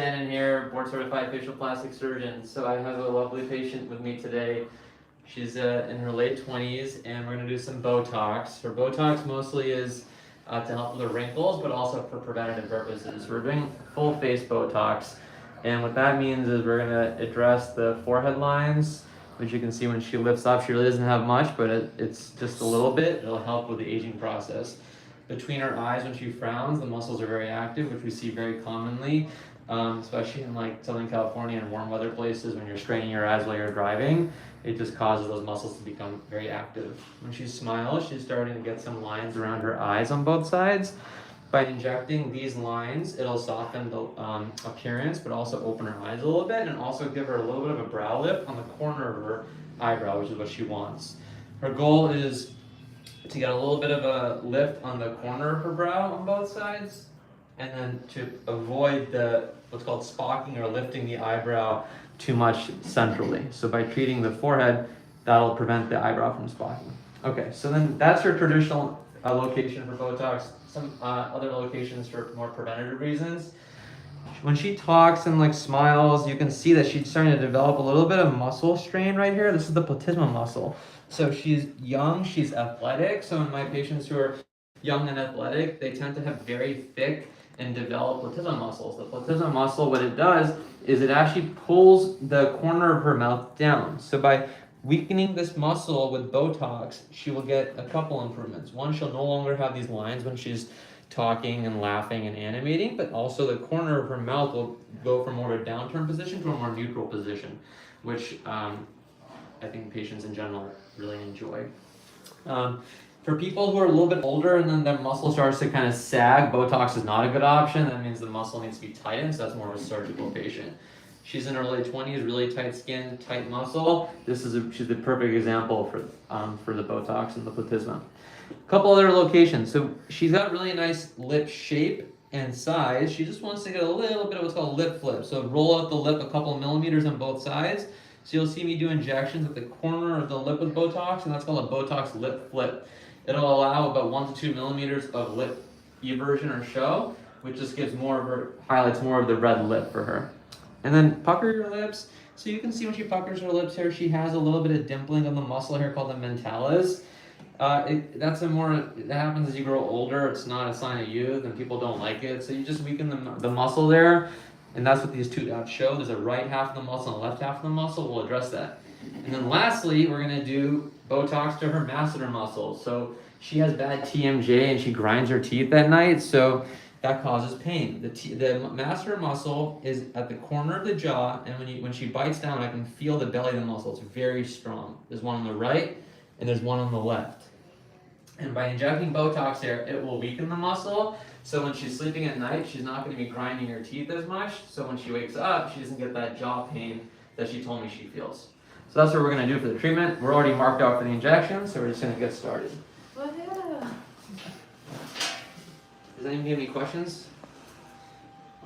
Sanan here, board certified facial plastic surgeon. So I have a lovely patient with me today. She's in her late 20s and we're gonna do some Botox. Her Botox mostly is to help with the wrinkles, but also for preventative purposes. We're doing full face Botox. And what that means is we're gonna address the forehead lines, which you can see when she lifts up. She really doesn't have much, but it's just a little bit. It'll help with the aging process. Between her eyes, when she frowns, the muscles are very active, which we see very commonly, especially in like Southern California and warm weather places. When you're straining your eyes while you're driving, it just causes those muscles to become very active. When she smiles, she's starting to get some lines around her eyes on both sides. By injecting these lines, it'll soften the appearance, but also open her eyes a little bit, and also give her a little bit of a brow lift on the corner of her eyebrow, which is what she wants. Her goal is to get a little bit of a lift on the corner of her brow on both sides, and then to avoid the what's called spocking or lifting the eyebrow too much centrally. So by treating the forehead, that'll prevent the eyebrow from spocking. Okay, so then that's her traditional location for Botox. Some other locations for more preventative reasons. When she talks and like smiles, you can see that she's starting to develop a little bit of muscle strain right here. This is the platysma muscle. So she's young, she's athletic. So in my patients who are young and athletic, they tend to have very thick and developed platysma muscles. The platysma muscle, what it does is it actually pulls the corner of her mouth down. So by weakening this muscle with Botox, she will get a couple improvements. One, she'll no longer have these lines when she's talking and laughing and animating, but also the corner of her mouth will go from more of a downturn position to a more neutral position, which I think patients in general really enjoy. For people who are a little bit older and then their muscle starts to kind of sag, Botox is not a good option. That means the muscle needs to be tightened, so that's more of a surgical patient. She's in her late 20s, really tight skin, tight muscle. She's the perfect example for the Botox and the platysma. A couple other locations. So she's got really nice lip shape and size. She just wants to get a little bit of what's called lip flip. So roll out the lip a couple of millimeters on both sides. So you'll see me do injections at the corner of the lip with Botox, and that's called a Botox lip flip. It'll allow about 1 to 2 millimeters of lip eversion or show, which just gives highlights more of the red lip for her. And then pucker your lips. So you can see when she puckers her lips here, she has a little bit of dimpling of the muscle here called the mentalis. That happens as you grow older. It's not a sign of youth and people don't like it. So you just weaken the muscle there. And that's what these two dots show. There's a right half of the muscle and a left half of the muscle. We'll address that. And then lastly, we're gonna do Botox to her masseter muscles. So she has bad TMJ and she grinds her teeth at night. So that causes pain. The masseter muscle is at the corner of the jaw, and when she bites down, I can feel the belly of the muscle. It's very strong. There's one on the right, and there's one on the left. And by injecting Botox there, it will weaken the muscle. So when she's sleeping at night, she's not going to be grinding her teeth as much. So when she wakes up, she doesn't get that jaw pain that she told me she feels. So that's what we're going to do for the treatment. We're already marked out for the injection, so we're just going to get started. Does anyone have any questions?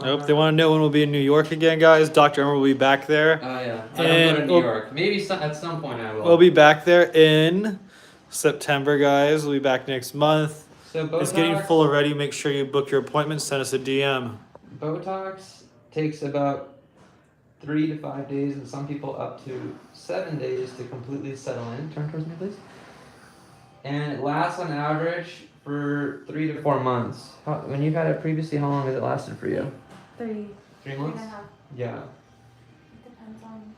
Nope. They want to know when we'll be in New York again, guys. Dr. Emer will be back there. Oh, yeah. I don't go to New York. Maybe at some point I will. We'll be back there in September, guys. We'll be back next month. So Botox, it's getting full already. Make sure you book your appointment. Send us a DM. Botox takes about 3 to 5 days, and some people up to 7 days to completely settle in. Turn towards me, please. And it lasts on average for 3 to 4 months. When you've had it previously, how long has it lasted for you? 3. 3 months? 3.5. Yeah. It depends on.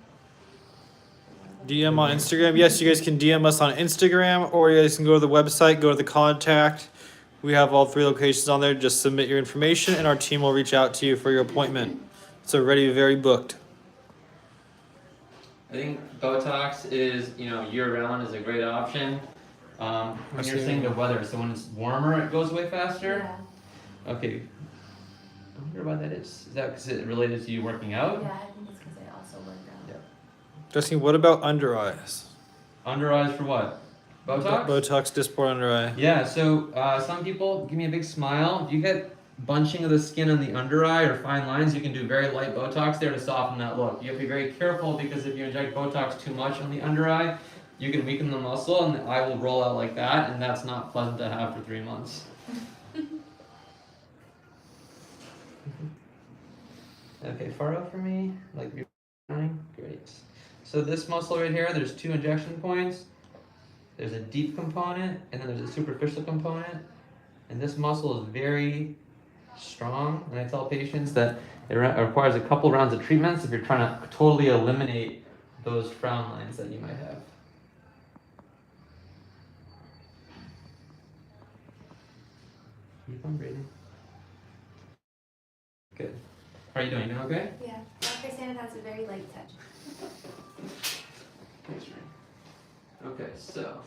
DM on Instagram. Yes, you guys can DM us on Instagram, or you guys can go to the website, go to the contact. We have all 3 locations on there. Just submit your information, and our team will reach out to you for your appointment. It's already very booked. I think Botox is, year-round is a great option. When you're saying the weather, so when it's warmer, it goes away faster? Yeah. Okay. I wonder why that is. Is that because it's related to you working out? Yeah, I think it's because I also work out. Yeah. Justine, what about under eyes? Under eyes for what? Botox? Botox, Dysport under eye. Yeah, so some people, give me a big smile. If you get bunching of the skin on the under eye or fine lines, you can do very light Botox there to soften that look. You have to be very careful because if you inject Botox too much on the under eye, you can weaken the muscle and the eye will roll out like that, and that's not pleasant to have for 3 months. Okay, far out for me, like you're trying. Great. So this muscle right here, there's 2 injection points. There's a deep component, and then there's a superficial component. And this muscle is very strong. And I tell patients that it requires a couple rounds of treatments if you're trying to totally eliminate those frown lines that you might have. Keep on breathing. Good. How are you doing? You doing okay? Yeah. Dr. Sanan has a very light touch. Thanks, Ray. Okay, so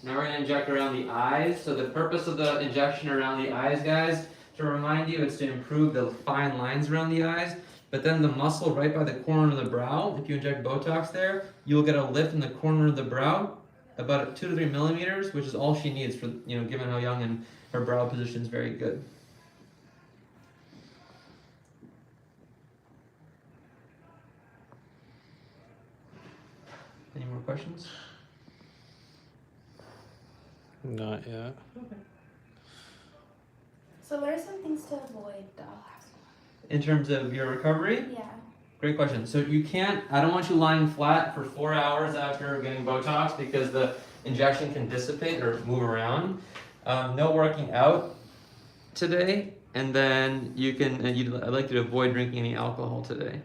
now we're gonna inject around the eyes. So the purpose of the injection around the eyes, guys, to remind you, it's to improve the fine lines around the eyes. But then the muscle right by the corner of the brow, if you inject Botox there, you'll get a lift in the corner of the brow, about 2 to 3 millimeters, which is all she needs for, given how young and her brow position is very good. Any more questions? Not yet. So what are some things to avoid? In terms of your recovery? Yeah. Great question. So I don't want you lying flat for 4 hours after getting Botox because the injection can dissipate or move around. No working out today, and then I'd like you to avoid drinking any alcohol today.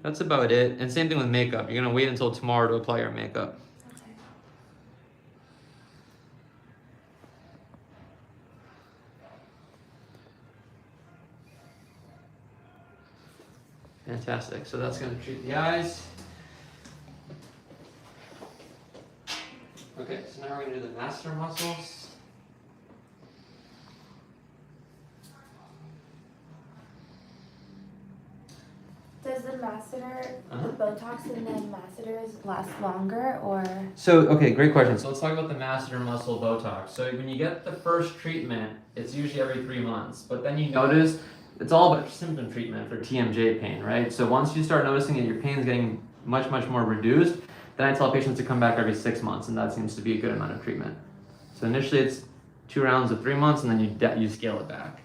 That's about it. And same thing with makeup. You're gonna wait until tomorrow to apply your makeup. Okay. Fantastic. So that's gonna treat the eyes. Okay, so now we're gonna do the masseter muscles. Does the masseter, Uh-huh. the Botox and then masseters last longer or? So, okay, great question. So let's talk about the masseter muscle Botox. So when you get the first treatment, it's usually every 3 months. But then you notice it's all about symptom treatment for TMJ pain, right? So once you start noticing that your pain is getting much, much more reduced, then I tell patients to come back every 6 months, and that seems to be a good amount of treatment. So initially it's 2 rounds of 3 months, and then you scale it back.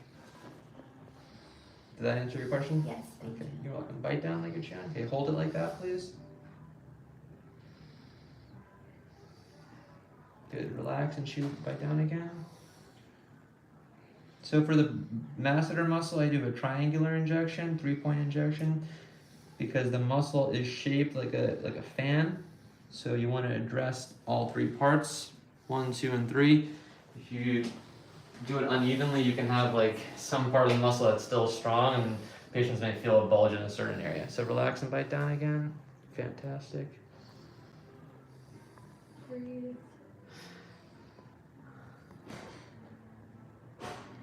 Did that answer your question? Yes, thank Okay, you. you're welcome. Bite down like you're chewing. Okay, hold it like that, please. Good. Relax and chew. Bite down again. So for the masseter muscle, I do a triangular injection, 3-point injection, because the muscle is shaped like a fan. So you want to address all 3 parts, 1, 2, and 3. If you do it unevenly, you can have like some part of the muscle that's still strong, and patients may feel a bulge in a certain area. So relax and bite down again. Fantastic. Breathe.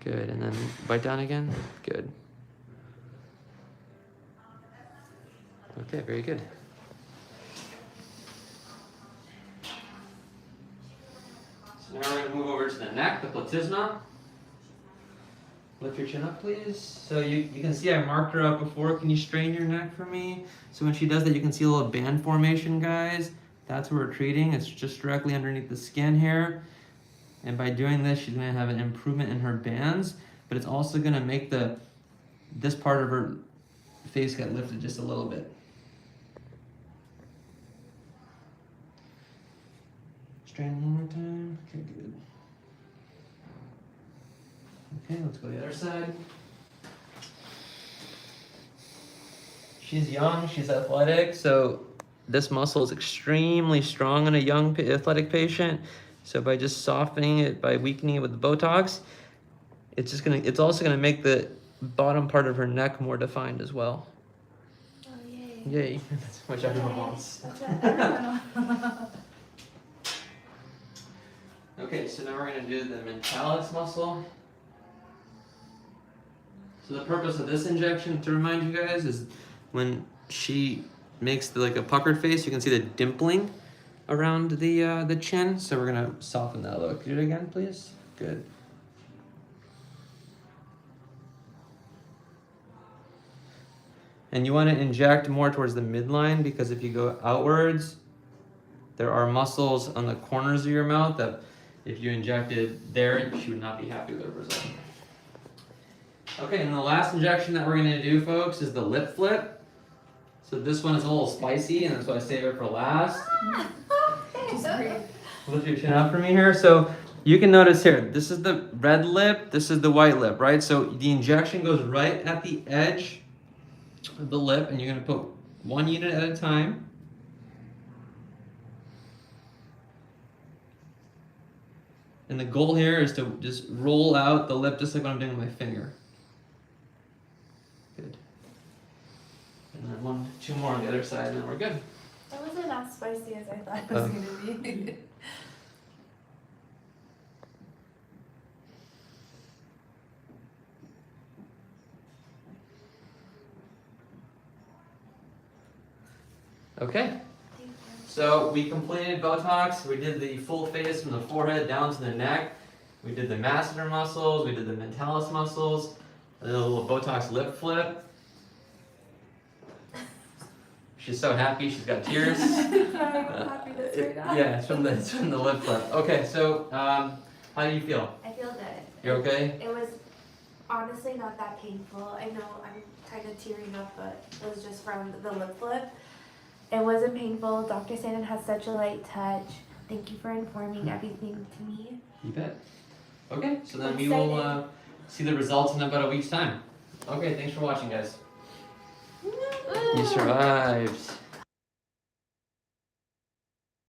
Good, and then bite down again. Good. Okay, very good. So now we're going to move over to the neck, the platysma. Lift your chin up, please. So you can see I marked her out before. Can you strain your neck for me? So when she does that, you can see a little band formation, guys. That's what we're treating. It's just directly underneath the skin here. And by doing this, she's going to have an improvement in her bands, but it's also going to make this part of her face get lifted just a little bit. Strain one more time. Okay, good. Okay, let's go to the other side. She's young, she's athletic, so this muscle is extremely strong in a young athletic patient. So by just softening it, by weakening it with the Botox, it's also gonna make the bottom part of her neck more defined as well. Oh, yay. Yay, that's what everyone wants. That's what everyone wants. Okay, so now we're gonna do the mentalis muscle. So the purpose of this injection, to remind you guys, is when she makes like a puckered face, you can see the dimpling around the chin. So we're gonna soften that look. Do it again, please. Good. And you want to inject more towards the midline, because if you go outwards, there are muscles on the corners of your mouth that if you injected there, she would not be happy with the result. Okay, and the last injection that we're gonna do, folks, is the lip flip. So this one is a little spicy, and that's why I save it for last. Lift your chin up for me here. So you can notice here, this is the red lip, this is the white lip, right? So the injection goes right at the edge of the lip, and you're gonna put 1 unit at a time. And the goal here is to just roll out the lip just like what I'm doing with my finger. Good. And then 2 more on the other side, and then we're good. That wasn't as spicy as I thought it was gonna be. Okay. So we completed Botox. We did the full face from the forehead down to the neck. We did the masseter muscles. We did the mentalis muscles. And then a little Botox lip flip. She's so happy. She's got tears. Yeah, it's from the lip flip. Okay, so how do you feel? I feel good. You're okay? It was honestly not that painful. I know I'm kind of tearing up, but it was just from the lip flip. It wasn't painful. Dr. Sanan has such a light touch. Thank you for informing everything to me. You bet. Okay, so then we will see the results in about a week's time. Okay, thanks for watching, guys. You survived.